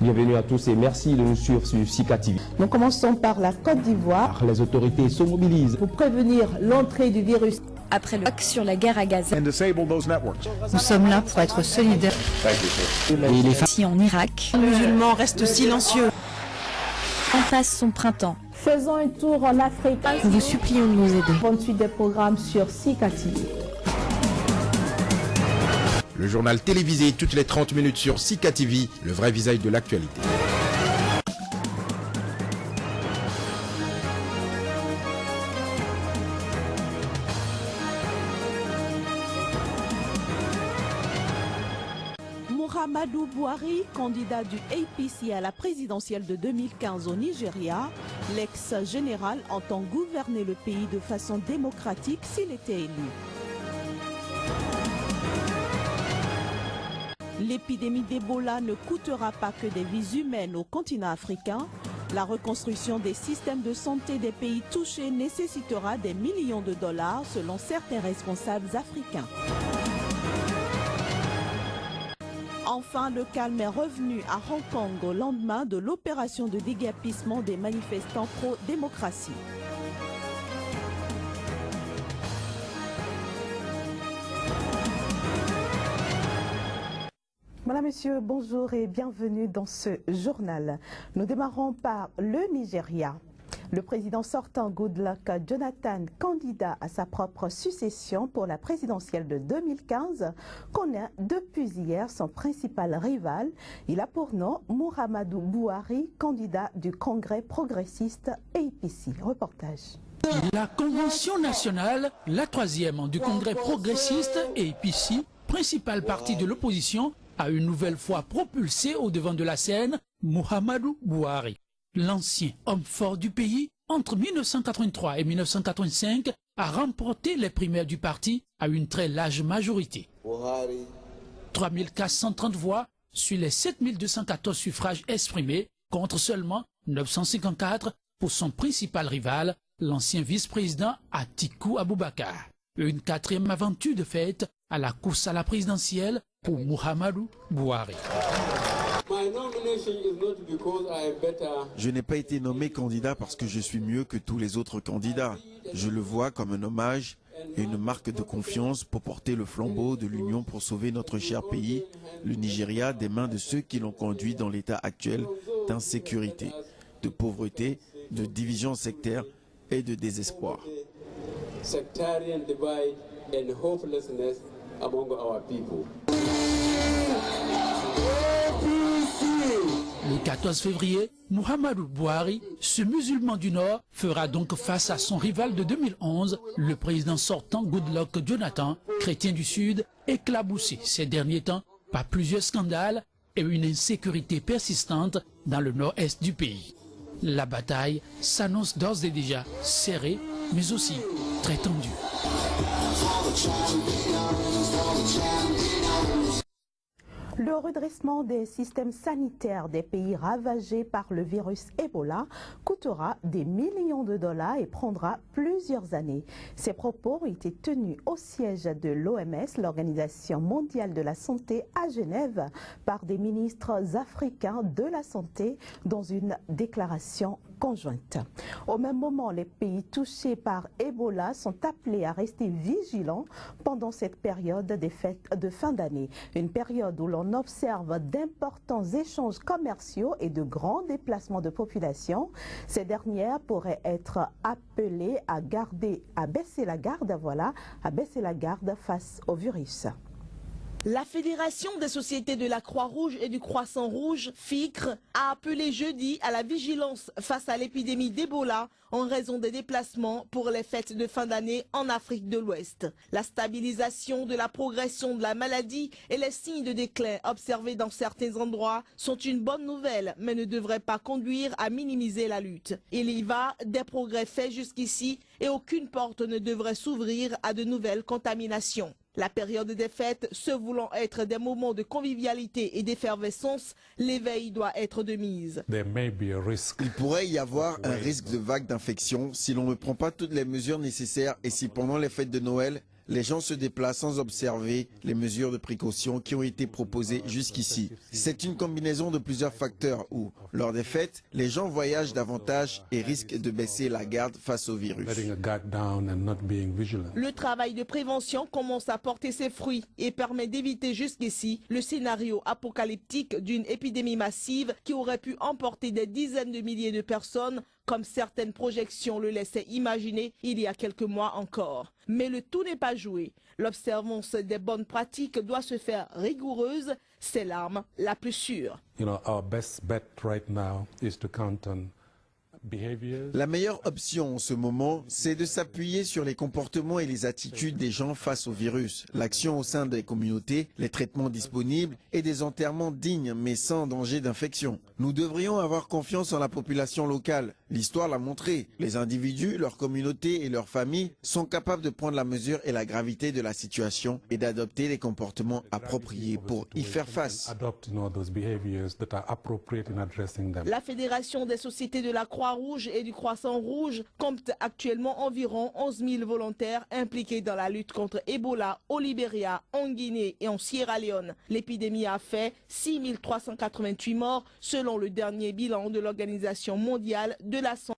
Bienvenue à tous et merci de nous suivre sur Sika TV. Nous commençons par la Côte d'Ivoire. Les autorités se mobilisent pour prévenir l'entrée du virus. Après le hack sur la guerre à Gaza, nous sommes là pour être solidaires. Et les femmes en Irak, les musulmans restent silencieux. En face son printemps. Faisons un tour en Afrique. Nous vous supplions de nous aider. Bonne suite des programmes sur Sika TV. Le journal télévisé toutes les 30 minutes sur Sika TV, le vrai visage de l'actualité. Muhammadu Buhari, candidat du APC à la présidentielle de 2015 au Nigeria, l'ex-général entend gouverner le pays de façon démocratique s'il était élu. L'épidémie d'Ebola ne coûtera pas que des vies humaines au continent africain. La reconstruction des systèmes de santé des pays touchés nécessitera des millions de dollars selon certains responsables africains. Enfin, le calme est revenu à Hong Kong au lendemain de l'opération de déguerpissement des manifestants pro-démocratie. Voilà, messieurs, bonjour et bienvenue dans ce journal. Nous démarrons par le Nigeria. Le président sortant Goodluck Jonathan, candidat à sa propre succession pour la présidentielle de 2015, connaît depuis hier son principal rival. Il a pour nom Muhammadu Buhari, candidat du Congrès progressiste APC. Reportage. La Convention nationale, la troisième du Congrès progressiste APC, principal parti de l'opposition, a une nouvelle fois propulsé au devant de la scène Muhammadu Buhari. L'ancien homme fort du pays, entre 1983 et 1985, a remporté les primaires du parti à une très large majorité. 3430 voix sur les 7214 suffrages exprimés, contre seulement 954 pour son principal rival, l'ancien vice-président Atiku Abubakar. Une quatrième aventure de fête à la course à la présidentielle pour Muhammadu Buhari. Je n'ai pas été nommé candidat parce que je suis mieux que tous les autres candidats. Je le vois comme un hommage et une marque de confiance pour porter le flambeau de l'Union pour sauver notre cher pays, le Nigeria, des mains de ceux qui l'ont conduit dans l'état actuel d'insécurité, de pauvreté, de division sectaire et de désespoir. Le 14 février, Muhammadu Buhari, ce musulman du Nord, fera donc face à son rival de 2011, le président sortant Goodluck Jonathan, chrétien du Sud, éclaboussé ces derniers temps par plusieurs scandales et une insécurité persistante dans le nord-est du pays. La bataille s'annonce d'ores et déjà serrée, mais aussi très tendue. Le redressement des systèmes sanitaires des pays ravagés par le virus Ebola coûtera des millions de dollars et prendra plusieurs années. Ces propos ont été tenus au siège de l'OMS, l'Organisation mondiale de la santé, à Genève, par des ministres africains de la santé dans une déclaration conjointe. Au même moment, les pays touchés par Ebola sont appelés à rester vigilants pendant cette période des fêtes de fin d'année, une période où l'on observe d'importants échanges commerciaux et de grands déplacements de population. Ces dernières pourraient être appelées à baisser la garde face au virus. La Fédération des sociétés de la Croix-Rouge et du Croissant-Rouge, FICRE, a appelé jeudi à la vigilance face à l'épidémie d'Ebola en raison des déplacements pour les fêtes de fin d'année en Afrique de l'Ouest. La stabilisation de la progression de la maladie et les signes de déclin observés dans certains endroits sont une bonne nouvelle, mais ne devraient pas conduire à minimiser la lutte. Il y va des progrès faits jusqu'ici et aucune porte ne devrait s'ouvrir à de nouvelles contaminations. La période des fêtes se voulant être des moments de convivialité et d'effervescence, l'éveil doit être de mise. Il pourrait y avoir un risque de vague d'infection si l'on ne prend pas toutes les mesures nécessaires et si pendant les fêtes de Noël, les gens se déplacent sans observer les mesures de précaution qui ont été proposées jusqu'ici. C'est une combinaison de plusieurs facteurs où, lors des fêtes, les gens voyagent davantage et risquent de baisser la garde face au virus. Le travail de prévention commence à porter ses fruits et permet d'éviter jusqu'ici le scénario apocalyptique d'une épidémie massive qui aurait pu emporter des dizaines de milliers de personnes, comme certaines projections le laissaient imaginer il y a quelques mois encore. Mais le tout n'est pas joué. L'observance des bonnes pratiques doit se faire rigoureuse. C'est l'arme la plus sûre. La meilleure option en ce moment, c'est de s'appuyer sur les comportements et les attitudes des gens face au virus, l'action au sein des communautés, les traitements disponibles et des enterrements dignes mais sans danger d'infection. Nous devrions avoir confiance en la population locale. L'histoire l'a montré. Les individus, leurs communautés et leurs familles sont capables de prendre la mesure et la gravité de la situation et d'adopter les comportements appropriés pour y faire face. La Fédération des sociétés de la Croix-Rouge et du Croissant-Rouge compte actuellement environ 11 000 volontaires impliqués dans la lutte contre Ebola au Libéria, en Guinée et en Sierra Leone. L'épidémie a fait 6 388 morts selon le dernier bilan de l'Organisation mondiale de la santé.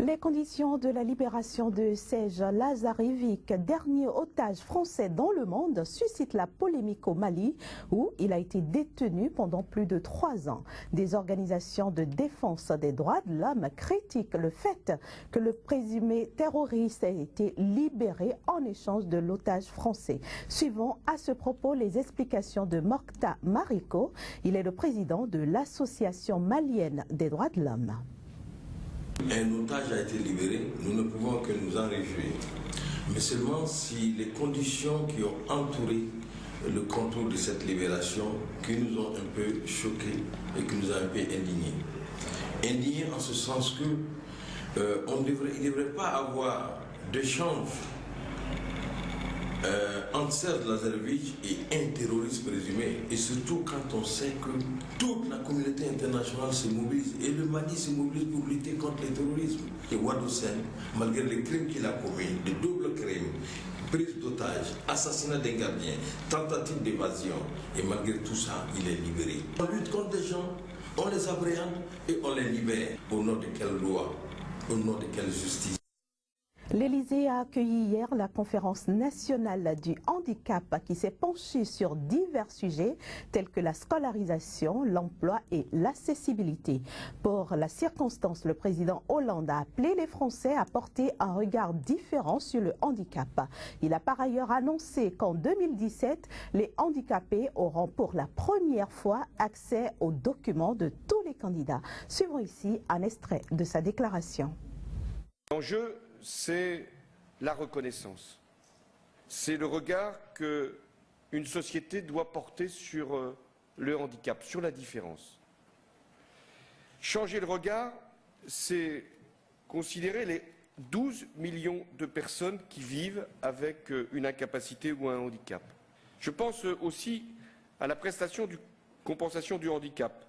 Les conditions de la libération de Serge Lazarevic, dernier otage français dans le monde, suscitent la polémique au Mali où il a été détenu pendant plus de 3 ans. Des organisations de défense des droits de l'homme critiquent le fait que le présumé terroriste ait été libéré en échange de l'otage français. Suivons à ce propos les explications de Morta Mariko. Il est le président de l'Association malienne des droits de l'homme. Un otage a été libéré, nous ne pouvons que nous en réjouir. Mais seulement si les conditions qui ont entouré le contour de cette libération, qui nous ont un peu choqués et qui nous ont un peu indignés. Indignés en ce sens que il ne devrait pas avoir d'échange entre Serge Lazarevic et un terroriste présumé, et surtout quand on sait que toute la communauté internationale se mobilise et le Mali se mobilise pour lutter contre le terrorisme. Et Wadoussen, malgré les crimes qu'il a commis, de doubles crimes, prise d'otages, assassinat d'un gardien, tentative d'évasion, et malgré tout ça, il est libéré. On lutte contre des gens, on les appréhende et on les libère. Au nom de quelle loi, au nom de quelle justice? L'Élysée a accueilli hier la conférence nationale du handicap qui s'est penchée sur divers sujets tels que la scolarisation, l'emploi et l'accessibilité. Pour la circonstance, le président Hollande a appelé les Français à porter un regard différent sur le handicap. Il a par ailleurs annoncé qu'en 2017, les handicapés auront pour la première fois accès aux documents de tous les candidats. Suivons ici un extrait de sa déclaration. L'enjeu, c'est la reconnaissance. C'est le regard qu'une société doit porter sur le handicap, sur la différence. Changer le regard, c'est considérer les 12 millions de personnes qui vivent avec une incapacité ou un handicap. Je pense aussi à la prestation de compensation du handicap,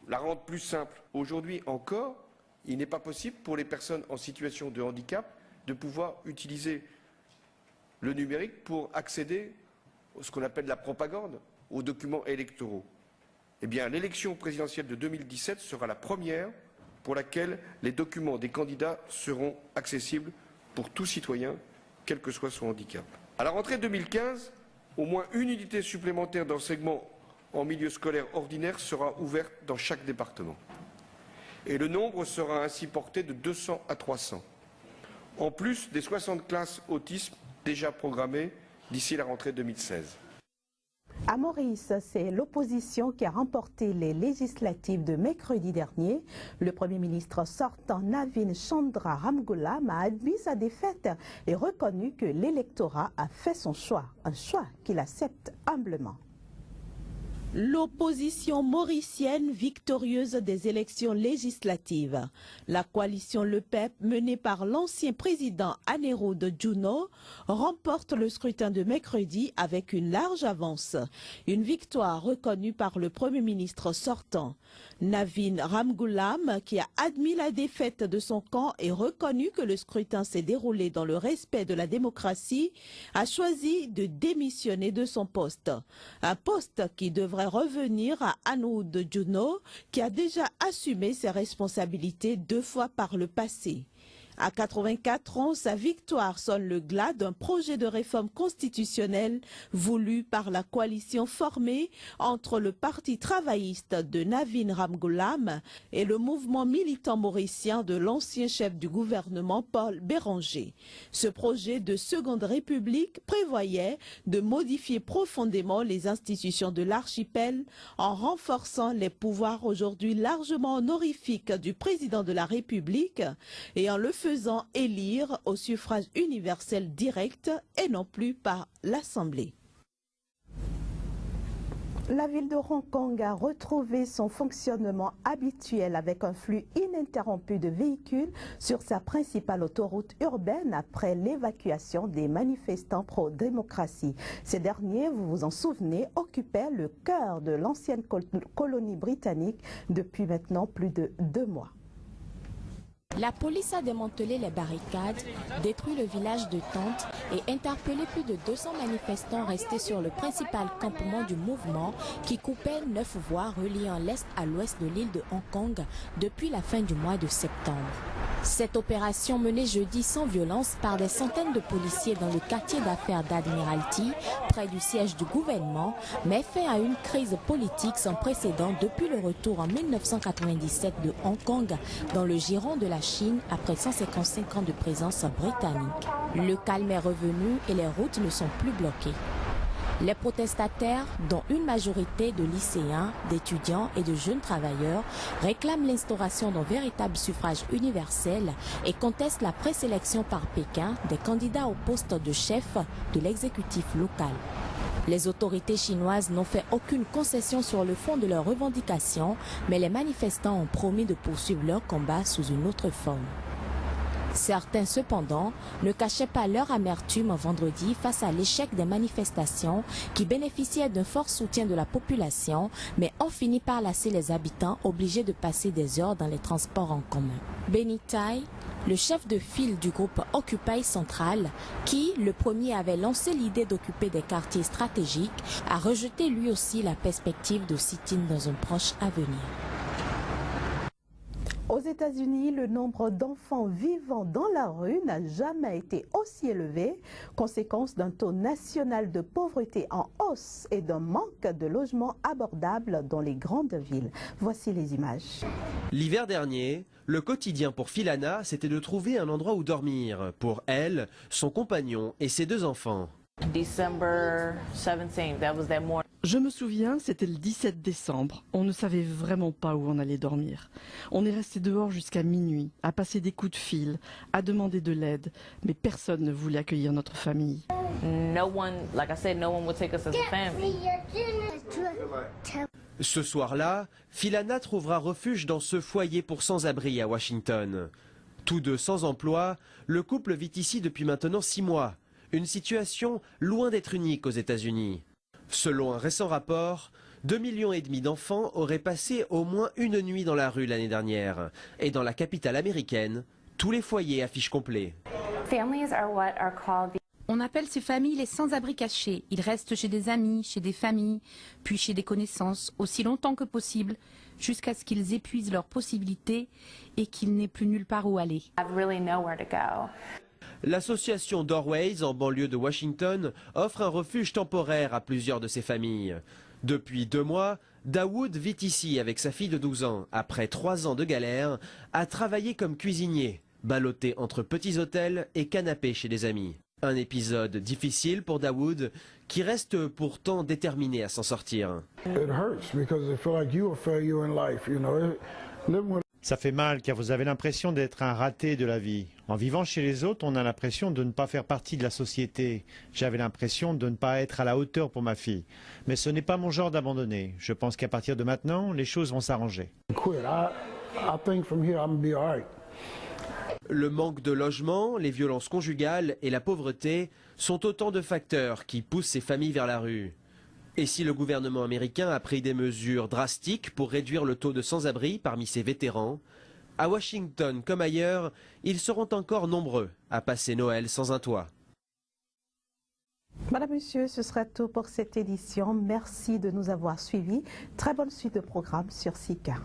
la rendre plus simple. Aujourd'hui encore, il n'est pas possible pour les personnes en situation de handicap de pouvoir utiliser le numérique pour accéder à ce qu'on appelle la propagande, aux documents électoraux. Eh bien, l'élection présidentielle de 2017 sera la première pour laquelle les documents des candidats seront accessibles pour tout citoyen, quel que soit son handicap. À la rentrée 2015, au moins une unité supplémentaire d'enseignement en milieu scolaire ordinaire sera ouverte dans chaque département. Et le nombre sera ainsi porté de 200 à 300, en plus des 60 classes autisme déjà programmées d'ici la rentrée 2016. À Maurice, c'est l'opposition qui a remporté les législatives de mercredi dernier. Le Premier ministre sortant Navin Chandra Ramgoolam a admis sa défaite et reconnu que l'électorat a fait son choix, un choix qu'il accepte humblement. L'opposition mauricienne victorieuse des élections législatives. La coalition Le PEP, menée par l'ancien président Aneroud Djuno, remporte le scrutin de mercredi avec une large avance. Une victoire reconnue par le Premier ministre sortant. Navin Ramgoolam, qui a admis la défaite de son camp et reconnu que le scrutin s'est déroulé dans le respect de la démocratie, a choisi de démissionner de son poste. Un poste qui devrait revenir à Aneroud Djuno, qui a déjà assumé ses responsabilités 2 fois par le passé. À 84 ans, sa victoire sonne le glas d'un projet de réforme constitutionnelle voulu par la coalition formée entre le Parti travailliste de Navin Ramgoolam et le mouvement militant mauricien de l'ancien chef du gouvernement Paul Béranger. Ce projet de Seconde République prévoyait de modifier profondément les institutions de l'archipel en renforçant les pouvoirs aujourd'hui largement honorifiques du président de la République et en le faisant élire au suffrage universel direct et non plus par l'Assemblée. La ville de Hong Kong a retrouvé son fonctionnement habituel avec un flux ininterrompu de véhicules sur sa principale autoroute urbaine après l'évacuation des manifestants pro-démocratie. Ces derniers, vous vous en souvenez, occupaient le cœur de l'ancienne colonie britannique depuis maintenant plus de 2 mois. La police a démantelé les barricades, détruit le village de tentes et interpellé plus de 200 manifestants restés sur le principal campement du mouvement qui coupait 9 voies reliant l'est à l'ouest de l'île de Hong Kong depuis la fin du mois de septembre. Cette opération menée jeudi sans violence par des centaines de policiers dans le quartier d'affaires d'Admiralty, près du siège du gouvernement, met fin à une crise politique sans précédent depuis le retour en 1997 de Hong Kong dans le giron de la Chine après 155 ans de présence britannique. Le calme est revenu et les routes ne sont plus bloquées. Les protestataires, dont une majorité de lycéens, d'étudiants et de jeunes travailleurs, réclament l'instauration d'un véritable suffrage universel et contestent la présélection par Pékin des candidats au poste de chef de l'exécutif local. Les autorités chinoises n'ont fait aucune concession sur le fond de leurs revendications, mais les manifestants ont promis de poursuivre leur combat sous une autre forme. Certains, cependant, ne cachaient pas leur amertume vendredi face à l'échec des manifestations qui bénéficiaient d'un fort soutien de la population, mais ont fini par lasser les habitants obligés de passer des heures dans les transports en commun. Benny Tai, le chef de file du groupe Occupy Central, qui, le premier, avait lancé l'idée d'occuper des quartiers stratégiques, a rejeté lui aussi la perspective de sit-in dans un proche avenir. Aux États-Unis, le nombre d'enfants vivant dans la rue n'a jamais été aussi élevé, conséquence d'un taux national de pauvreté en hausse et d'un manque de logements abordables dans les grandes villes. Voici les images. L'hiver dernier, le quotidien pour Philana, c'était de trouver un endroit où dormir, pour elle, son compagnon et ses 2 enfants. Je me souviens, c'était le 17 décembre. On ne savait vraiment pas où on allait dormir. On est resté dehors jusqu'à minuit, à passer des coups de fil, à demander de l'aide, mais personne ne voulait accueillir notre famille. Ce soir-là, Philana trouvera refuge dans ce foyer pour sans-abri à Washington. Tous 2 sans emploi, le couple vit ici depuis maintenant 6 mois. Une situation loin d'être unique aux États-Unis. Selon un récent rapport, 2,5 millions d'enfants auraient passé au moins une nuit dans la rue l'année dernière. Et dans la capitale américaine, tous les foyers affichent complet. On appelle ces familles les sans-abri cachés. Ils restent chez des amis, chez des familles, puis chez des connaissances, aussi longtemps que possible, jusqu'à ce qu'ils épuisent leurs possibilités et qu'ils n'aient plus nulle part où aller. L'association Doorways, en banlieue de Washington, offre un refuge temporaire à plusieurs de ces familles. Depuis 2 mois, Dawood vit ici avec sa fille de 12 ans. Après 3 ans de galère, a travaillé comme cuisinier, ballotté entre petits hôtels et canapés chez des amis. Un épisode difficile pour Dawood, qui reste pourtant déterminé à s'en sortir. Ça fait mal car vous avez l'impression d'être un raté de la vie. En vivant chez les autres, on a l'impression de ne pas faire partie de la société. J'avais l'impression de ne pas être à la hauteur pour ma fille. Mais ce n'est pas mon genre d'abandonner. Je pense qu'à partir de maintenant, les choses vont s'arranger. Le manque de logement, les violences conjugales et la pauvreté sont autant de facteurs qui poussent ces familles vers la rue. Et si le gouvernement américain a pris des mesures drastiques pour réduire le taux de sans-abri parmi ses vétérans, à Washington comme ailleurs, ils seront encore nombreux à passer Noël sans un toit. Madame, Monsieur, ce sera tout pour cette édition. Merci de nous avoir suivis. Très bonne suite de programmes sur SICA.